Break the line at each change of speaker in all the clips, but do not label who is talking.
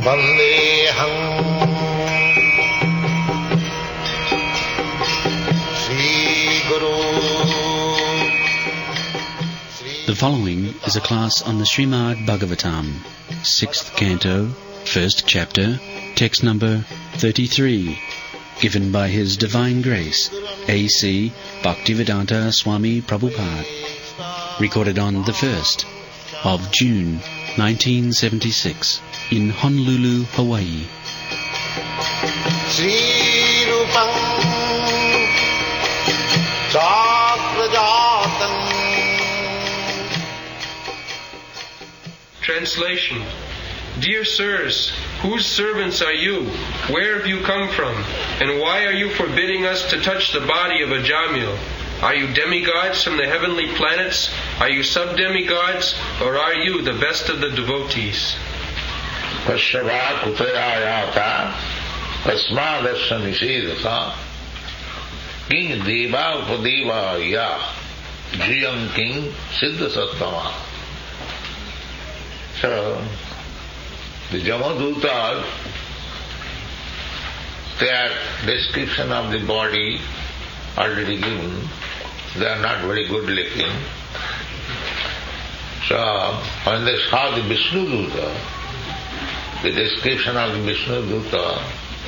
Vandeham Sri Guru.
The following is a class on the Srimad Bhagavatam, 6th Canto, 1st Chapter, text number 33, given by His Divine Grace, A.C. Bhaktivedanta Swami Prabhupada, recorded on the 1st of June 1976 in Honolulu, Hawaii.
Sri Rupam Chakrajatam.
Translation. Dear sirs, whose servants are you? Where have you come from? And why are you forbidding us to touch the body of Ajamila? Are you demigods from the heavenly planets? Are you sub-demigods? Or are you the best of the devotees?
Kashyapa kutayayata tasmadasya nisedasa king deva upadeva ya jiyam king siddha sattama. So, the Jamadutas, their description of the body already given, they are not very good looking. So, when they saw the Vishnu Duta, the description of the Vishnu Duta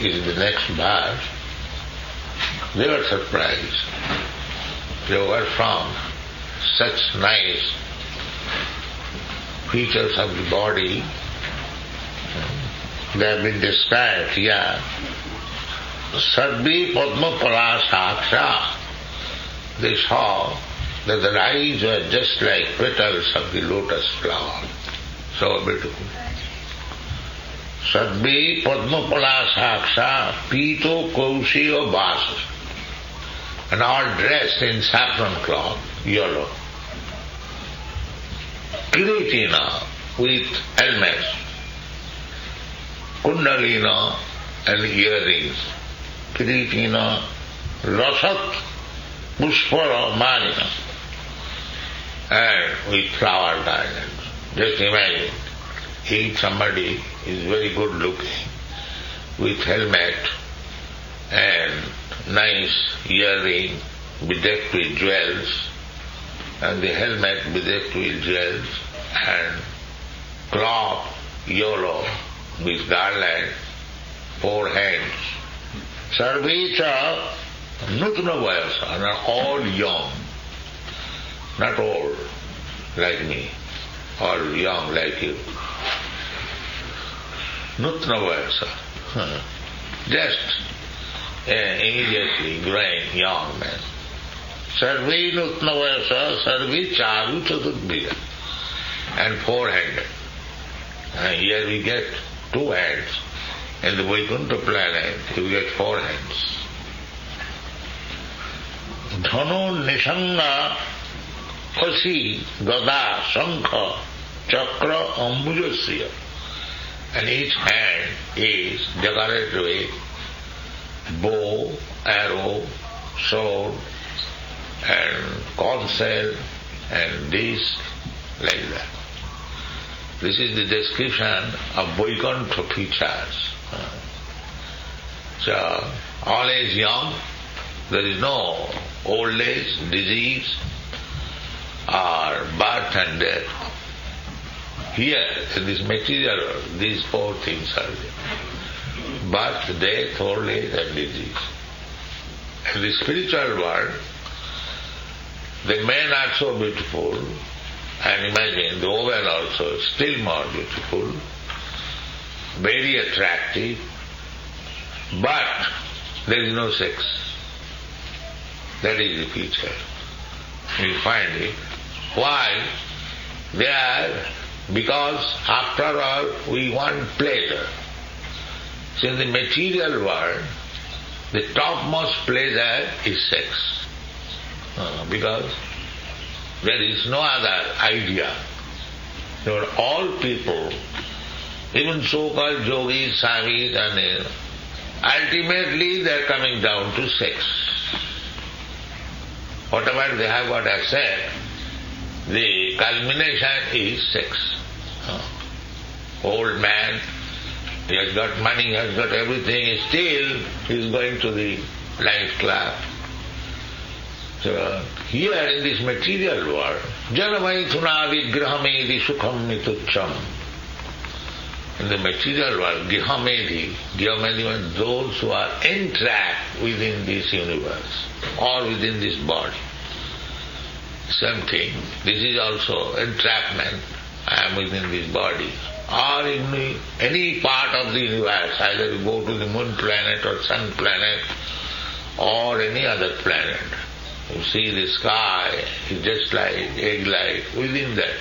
is in the next verse, they were surprised. They were from such nice features of the body. They have been described here. Sarvi Padma Parasaksha. They saw that the eyes were just like petals of the lotus flower. So beautiful. Sarvi Padma Parasaksha Pito Kaushiya Vasas. And all dressed in saffron cloth, yellow. Kiritina with helmets, kundalina and earrings, kiritina, rasat, pushpara, marina, and with flower garlands. Just imagine, if somebody is very good looking, with helmet and nice earring, bedecked with jewels, and the helmet bedecked with jewels, and cloth yellow with garland, 4 hands. Sarvecha Nutna Vayasa, and are all young, not old like me, all young like you. Nutna Vayasa, just immediately growing young man. Sarve Nutna Vayasa, Sarve Charu Chaturdbhija, and 4-handed. And here we get 2 hands. In the Vaikuntha planet, you get 4 hands. Dhanu Nishanga Pasi Gada Sankha Chakra Ambujasya. And each hand is decorated with bow, arrow, sword, and conch shell, and disc, like that. This is the description of Vaikuntha features. So, always young, there is no old age, disease, or birth and death. Here, in this material world, these 4 things are there. Birth, death, old age, and disease. In the spiritual world, the men are so beautiful, and imagine the women also still more beautiful, very attractive, but there is no sex. That is the feature. We find it. Why? They are, because after all we want pleasure. So in the material world, the topmost pleasure is sex. Because there is no other idea. So all people, even so-called yogis, savis, and ultimately they are coming down to sex. Whatever they have got as said, the culmination is sex. Old man He has got money, he has got everything, still he is going to the nightclub. So here in this material world, janamaithunadi grihamedi sukham mitucham. In the material world, grihamedi means those who are entrapped within this universe or within this body. Same thing. This is also entrapment. I am within this body. Or in any part of the universe, either you go to the moon planet or sun planet or any other planet. You see the sky is just like egg light within that.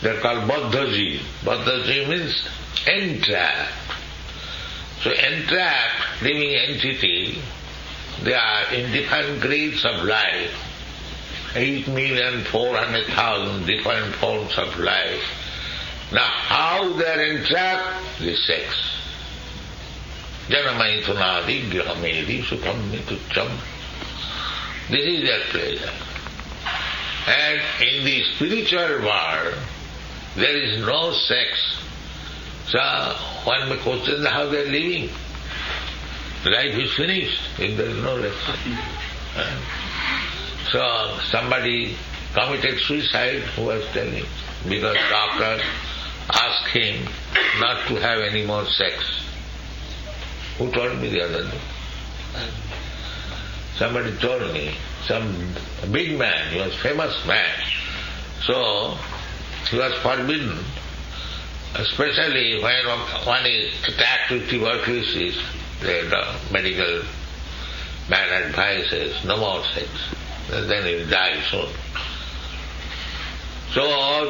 They are called Baddhaji. Baddhaji means entrapped. So entrapped living entity, they are in different grades of life. 8,400,000 different forms of life. Now how they are entrapped? The sex. Janamaithunadi grihamedi sukham mitucham. This is their pleasure. And in the spiritual world, there is no sex. So one may question how they are living. Life is finished if there is no sex. So somebody committed suicide, who was telling, because doctor asked him not to have any more sex. Who told me the other day? Somebody told me, some big man, he was famous man. So he was forbidden, especially when one is attacked with tuberculosis, the medical man advises no more sex. Then he will die soon. So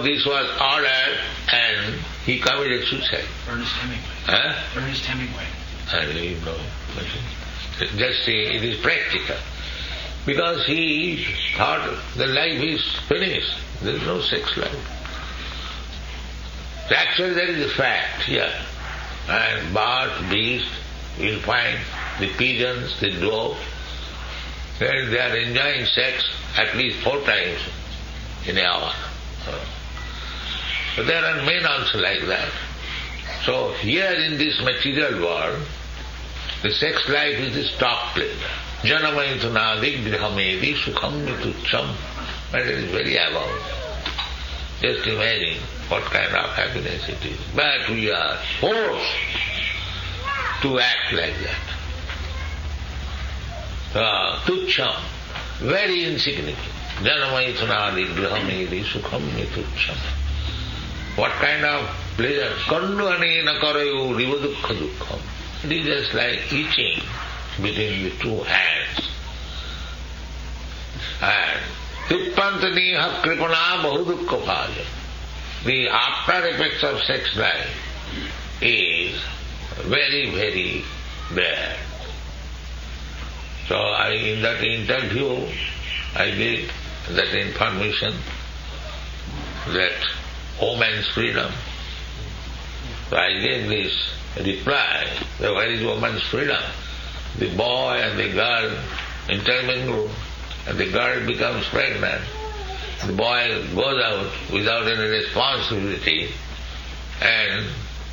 this was ordered and he committed suicide.
Ernest Hemingway.
Huh?
Ernest Hemingway.
I don't know. Just it is practical. Because he thought the life is finished. There is no sex life. So actually there is a fact here. And birds, beasts, you will find the pigeons, the doves, and they are enjoying sex at least 4 times in an hour. So there are men also like that. So here in this material world, the sex life is the stock pleasure. Janamaithunadi grihamedi sukham mitucham. But it is very above. Just imagine what kind of happiness it is. But we are forced to act like that. Tucham, very insignificant. Janamaithunadi grihamedi sukham mitucham. What kind of pleasure? Kandu anena karayu rivadukha dukkham. It is just like eating between the 2 hands. And tippantaniha kripana bahudukha bhaja. The after effects of sex life is very, very bad. So in that interview, I gave that information that woman's freedom. So I gave this reply, that where is woman's freedom? The boy and the girl intermingle, and the girl becomes pregnant. The boy goes out without any responsibility, and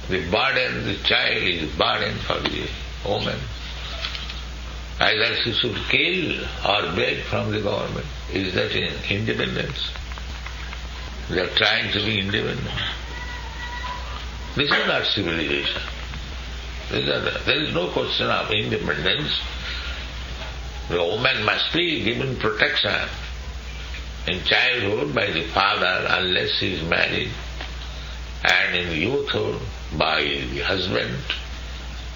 the child is burden for the woman. Either she should kill or beg from the government. Is that independence? They are trying to be independent. This is not civilization. There is no question of independence. The woman must be given protection in childhood by the father unless she is married, and in youthhood by the husband,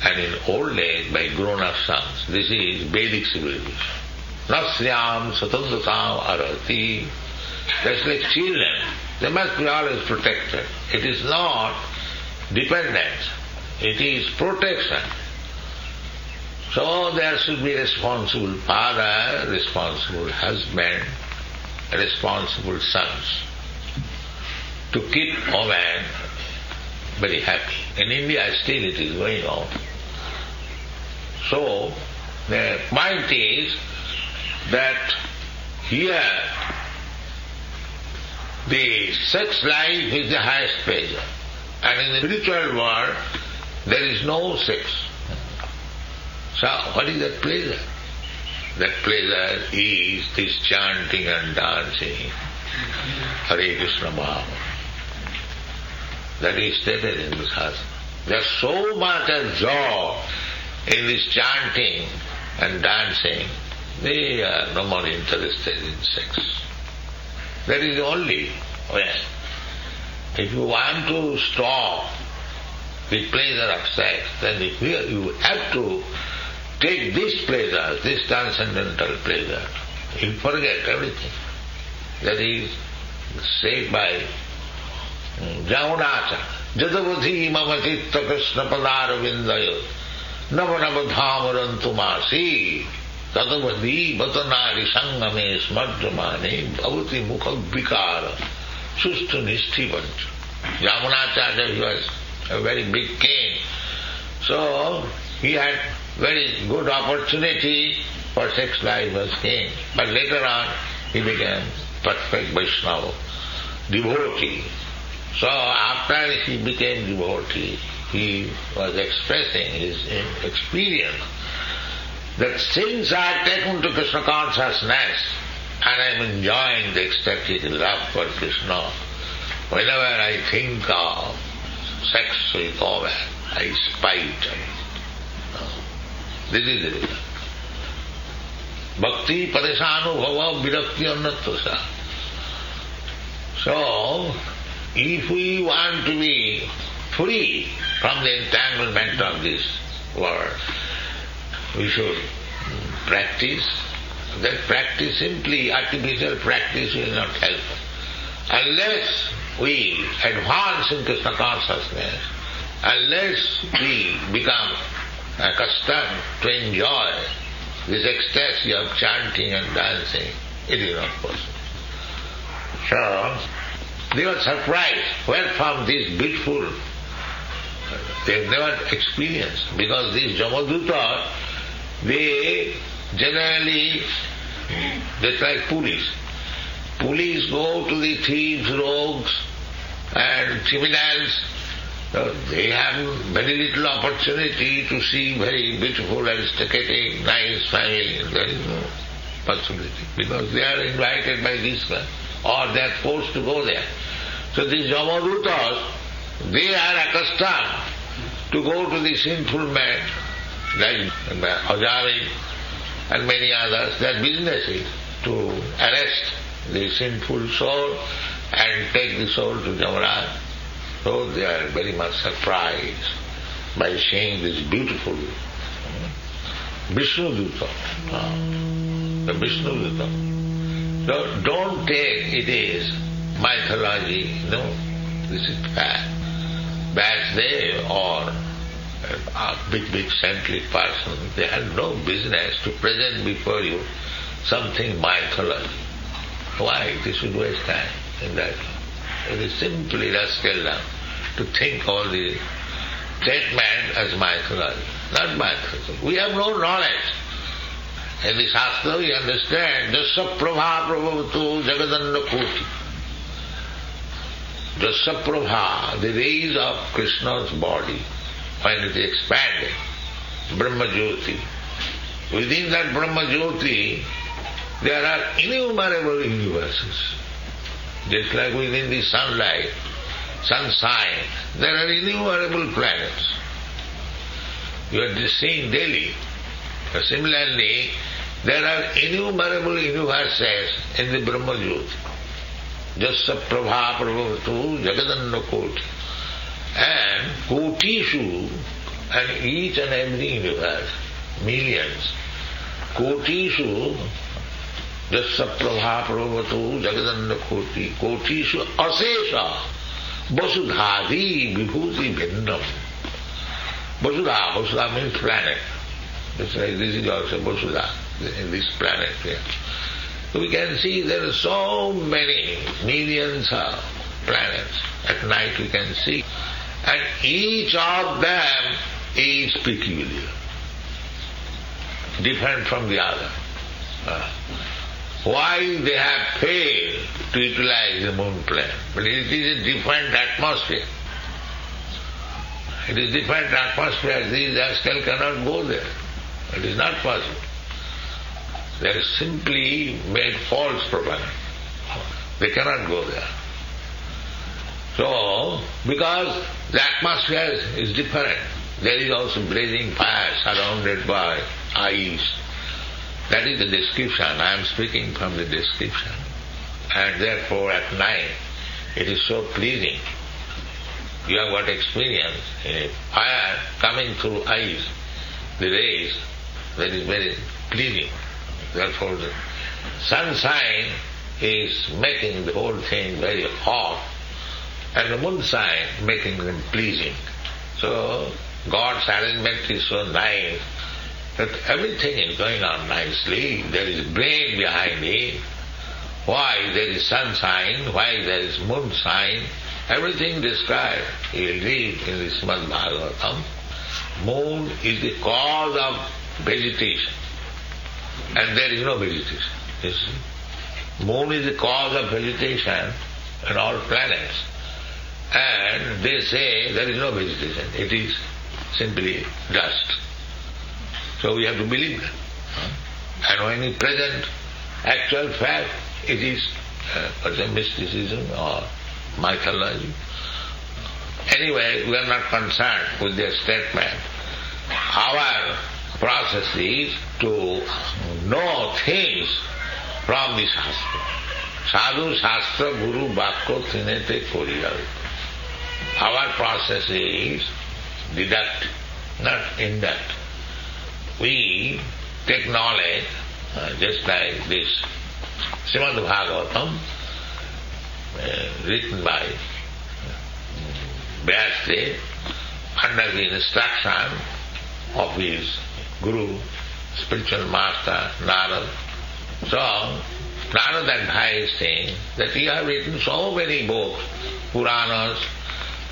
and in old age by grown-up sons. This is Vedic civilization. Nasyam satandatam arati. That's like children. They must be always protected. It is not dependence. It is protection. So there should be responsible father, responsible husband, responsible sons to keep woman very happy. In India still it is going on. So the point is that here the sex life is the highest pleasure. And in the spiritual world, There is no sex. So what is that pleasure? That pleasure is this chanting and dancing. Hare Krishna Maha. That is stated in the Shastra. There's so much joy in this chanting and dancing, they are no more interested in sex. That is the only way. If you want to stop the pleasure of sex, then you have to take this pleasure, this transcendental pleasure. You forget everything. That is said by Jamunacha. Jadavadhi mama chitta krishna padaravindayo navanavadhamarantu masi tadavadhi vatanari sangame smarjamane bhavati mukha vikara sustu nishtivancha. Jamunacharya, he was a very big king. So he had very good opportunity for sex life as king. But later on he became perfect Vaishnava, devotee. So after he became devotee, he was expressing his experience that since I have taken to Krishna consciousness and I am enjoying the ecstatic love for Krishna, whenever I think of sex with woman, I spite. This is the reason. Bhakti paresanubhava virakti annatasa. So, if we want to be free from the entanglement of this world, we should practice. That practice, simply artificial practice, will not help. Unless we advance in Krishna consciousness, unless we become accustomed to enjoy this ecstasy of chanting and dancing, it is not possible. So, they were surprised where from this beautiful, they have never experienced, because these Jamadutas, they generally, just like police. Police go to the thieves, rogues and criminals. They have very little opportunity to see very beautiful, aristocratic, nice family. There is no possibility, because they are invited by this guy, or they are forced to go there. So these Jamadutas, they are accustomed to go to the sinful men, like Ajamila and many others. Their business is to arrest the sinful soul and take the soul to Jamaraj. So they are very much surprised by seeing this beautiful Vishnu Duta. The Vishnu Duta. So don't take it is mythology. No, this is fact. Back there, or a big saintly person, they had no business to present before you something mythology. Why? They should waste time in that. It is simply rascal to think all the statement as mythology, not mythology. We have no knowledge. In the Shastra we understand, Jasya Prabha Prabhavatu Jagadanda Koti. Jasya Prabha, the rays of Krishna's body, when it is expanded, Brahma Jyoti. Within that Brahma Jyoti, there are innumerable universes. Just like within the sunlight, sunshine, there are innumerable planets. You are seeing daily. Similarly, there are innumerable universes in the Brahma Jyoti. Jasya Prabha Prabhavatu Jagadanda Koti. And Kotishu, and each and every universe, millions. Kotishu, Jasya Prabha Prabhavatu Jagadanda Koti. Kotishu Asesha Vasudhadi Vibhuti Bhindam. Vasudha means planet. Just like this is also Vasudha, in this planet here. So we can see there are so many millions of planets. At night we can see. And each of them is peculiar, different from the other. Why they have failed to utilize the moon planet? But it is a different atmosphere. It is different atmospheres. These rascals cannot go there. It is not possible. They are simply made false propaganda. They cannot go there. So, because the atmosphere is different, there is also blazing fire surrounded by ice. That is the description. I am speaking from the description. And therefore at night it is so pleasing. You have got experience in a fire coming through ice, the rays, that is very pleasing. Therefore the sunshine is making the whole thing very hot, and the moonshine making them pleasing. So God's arrangement is so nice that everything is going on nicely. There is brain behind it. Why there is sunshine, why there is moonshine, everything described. You will read in the Srimad Bhagavatam. Moon is the cause of vegetation, and there is no vegetation. You see? Moon is the cause of vegetation in all planets, and they say there is no vegetation. It is simply dust. So we have to believe that. And when we present actual fact, it is mysticism or mythology. Anyway, we are not concerned with their statement. Our process is to know things from the Shastra. Sadhu Shastra Guru Bhakko Trinete Koriyal. Our process is deduct, not induct. We take knowledge, just like this Srimad Bhagavatam, written by Vyasdev under the instruction of his Guru, spiritual master, Narad. So, Narad advised him that he has written so many books, Puranas,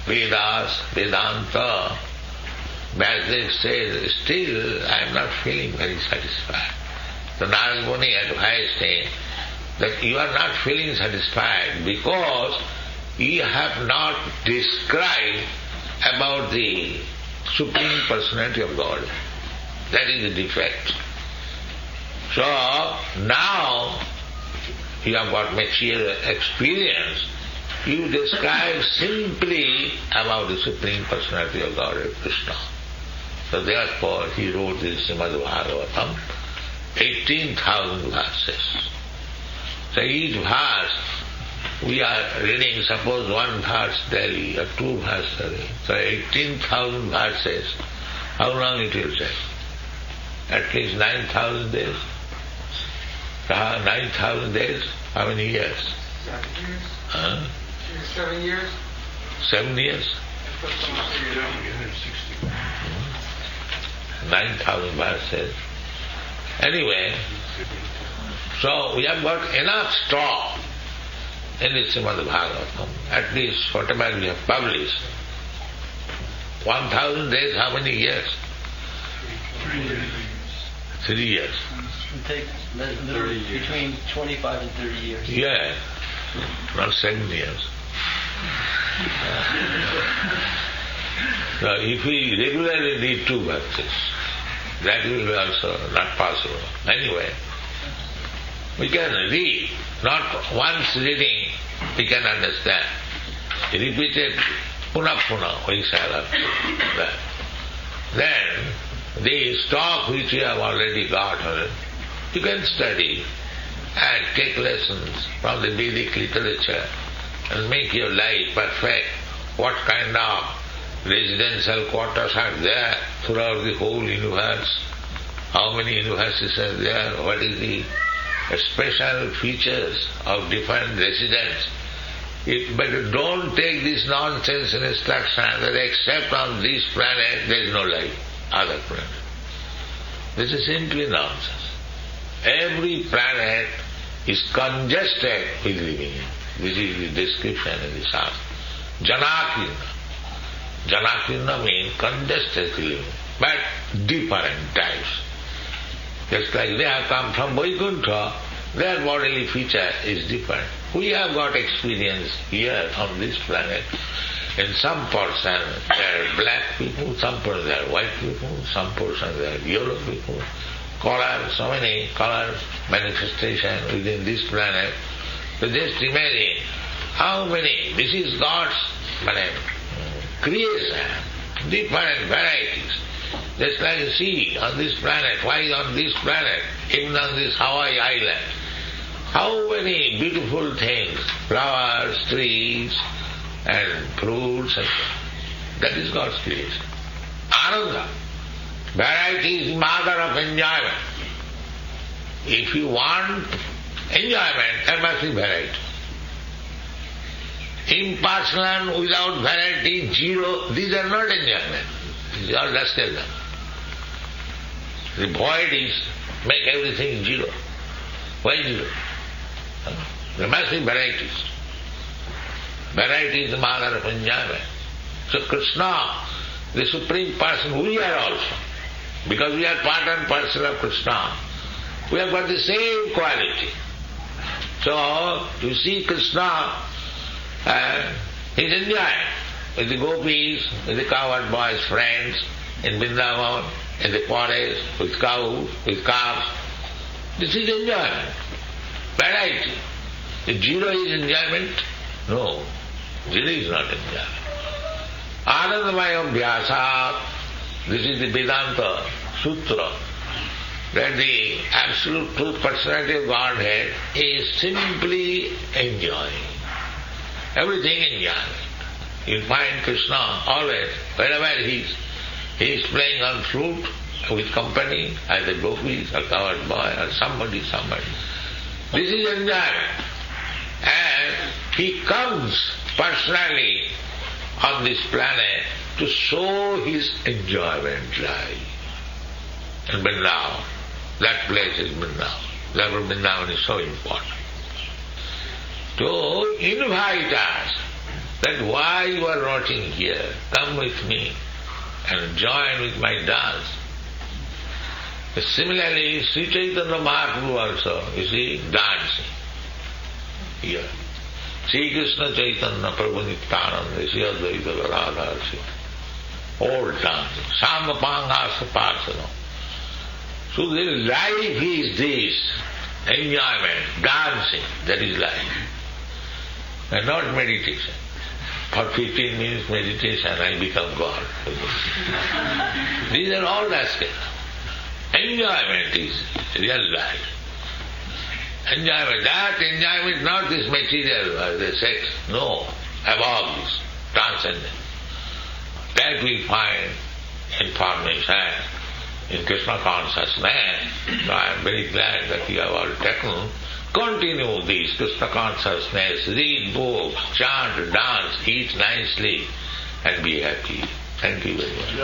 Vedas, Vedanta. Vyasdev says, still I am not feeling very satisfied. So Narad Muni advised him that you are not feeling satisfied because you have not described about the Supreme Personality of God. That is the defect. So now you have got mature experience. You describe simply about the Supreme Personality of God, Krishna. So therefore he wrote this Srimad Bhagavatam, 18,000 verses. So each verse we are reading, suppose one verse daily or two verses daily. So 18,000 verses, how long it will take? At least 9,000 days. 9,000 days, how many years?
7 years.
Huh?
7 years.
7 years? 9,000 verses. Anyway, so we have got enough stock in the Srimad Bhagavatam, at least whatever we have published. 1,000 days, how many years?
3 years.
3 years.
It takes literally between 25 and 30 years.
Yeah, not 7 years. Now, if we regularly read 2 verses, that will be also not possible. Anyway, we can read, not once reading, we can understand. Repeated, puna, we shall have that. Then, the stock which you have already got, you can study and take lessons from the Vedic literature and make your life perfect. What kind of residential quarters are there throughout the whole universe? How many universes are there? What is the special features of different residents? But don't take this nonsense instruction that except on this planet there is no life, other planet. This is simply nonsense. Every planet is congested with living. This is the description in the Shastra. Janakirna. Janakirna means congested living, but different types. Just like they have come from Vaikuntha, their bodily feature is different. We have got experience here on this planet. In some portion there are black people, some portion there are white people, some portion there are yellow people. Color, so many color manifestation within this planet. So just imagine how many, this is God's creation, different varieties. Just like you see on this planet, why on this planet, even on this Hawaii island, how many beautiful things, flowers, trees, and fruits, and that is God's creation. Ananda. Variety is mother of enjoyment. If you want enjoyment, there must be variety. Impersonal without variety, zero, these are not enjoyment. These are rascalism. The void is make everything zero. Why zero? There must be varieties. Variety is the mother of enjoyment. So Krishna, the Supreme Person, we are also. Because we are part and parcel of Krishna. We have got the same quality. So, you see Krishna, he's enjoying with the gopis, with the cowherd boys' friends, in Vrindavan, in the forest, with cows, with calves. This is enjoyment. Variety. If zero is enjoyment, no. Zero is not enjoyment. Anandamaya Vyasa, this is the Vedanta Sutra, that the absolute truth personality of Godhead is simply enjoying. Everything enjoyment. You find Krishna always, wherever he is playing on flute with company, either gopis or cowherd boy or somebody. This is enjoyment. And he comes personally on this planet to show his enjoyment life. And Vrindavan, that place is Vrindavan. Therefore Vrindavan is so important. To invite us that why you are rotting here, come with me and join with my dance. Similarly, Sri Chaitanya Mahaprabhu also, you see, dancing here. Sri Krishna Chaitanya Prabhu Nityananda, Sri Advaita Radha, all dancing. Samapangasa Parsana. So the life is this, enjoyment, dancing, that is life. And not meditation. For 15 minutes meditation, I become God. These are all rascals. Enjoyment is real life. Enjoyment, that enjoyment, not this material, the sex, no, above this, transcendent. That we find information in Krishna consciousness. So I am very glad that you have all taken. Continue this Krishna consciousness, read books, chant, dance, eat nicely, and be happy. Thank you very much.